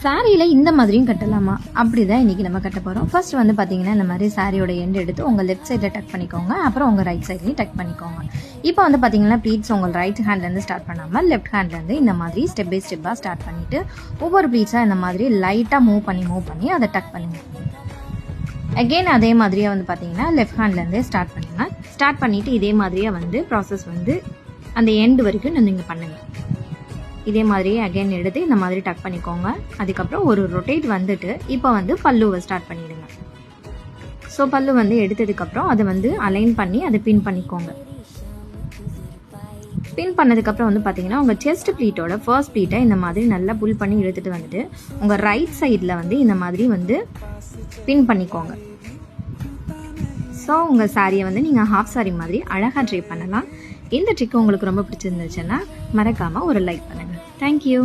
சாரியில் இந்த மாதிரியும் கட்டலாமா? அப்படி தான் இன்றைக்கி நம்ம கட்ட போகிறோம். ஃபர்ஸ்ட் வந்து பார்த்தீங்கன்னா இந்த மாதிரி சாரியோட எண்ட் எடுத்து உங்கள் லெஃப்ட் சைடில் டக் பண்ணிக்கோங்க. அப்புறம் உங்கள் ரைட் சைட்லையும் டக் பண்ணிக்கோங்க. இப்போ வந்து பார்த்தீங்கன்னா ப்ளீட்ஸ் உங்கள் ரைட் ஹேண்ட்லேருந்து ஸ்டார்ட் பண்ணாமல் லெஃப்ட் ஹேண்ட்லேருந்து இந்த மாதிரி ஸ்டெப் பை ஸ்டெப்பாக ஸ்டார்ட் பண்ணிவிட்டு ஒவ்வொரு ப்ளீட்ஸாக இந்த மாதிரி லைட்டாக மூவ் பண்ணி அதை டக் பண்ணுங்கள். அகெயின் அதே மாதிரியே வந்து பார்த்தீங்கன்னா லெஃப்ட் ஹேண்ட்லேருந்தே ஸ்டார்ட் பண்ணிவிட்டு இதே மாதிரியே வந்து ப்ராசஸ் வந்து அந்த எண்டு வரைக்கும் நீங்கள் பண்ணுங்கள். இதே மாதிரியே அகைன் எடுத்து இந்த மாதிரி டக் பண்ணிக்கோங்க. அதுக்கப்புறம் ஒரு ரொட்டேட் வந்துட்டு இப்போ வந்து பல்லுவை ஸ்டார்ட் பண்ணிடுங்க. ஸோ பல்லு வந்து எடுத்ததுக்கப்புறம் அதை வந்து அலைன் பண்ணி அதை பின் பண்ணிக்கோங்க. பின் பண்ணதுக்கப்புறம் வந்து பார்த்தீங்கன்னா உங்கள் செஸ்ட் ப்ளீட்டோட ஃபர்ஸ்ட் ப்ளீட்டை இந்த மாதிரி நல்லா புல் பண்ணி இழுத்துட்டு வந்துட்டு உங்கள் ரைட் சைடில் வந்து இந்த மாதிரி வந்து பின் பண்ணிக்கோங்க. ஸோ உங்கள் சாரியை வந்து நீங்கள் ஹாஃப் சாரி மாதிரி அழகாக ட்ரை பண்ணலாம். இந்த ட்ரிக் உங்களுக்கு ரொம்ப பிடிச்சிருந்துச்சுன்னா மறக்காமல் ஒரு லைக் பண்ணுங்கள். தேங்க்யூ.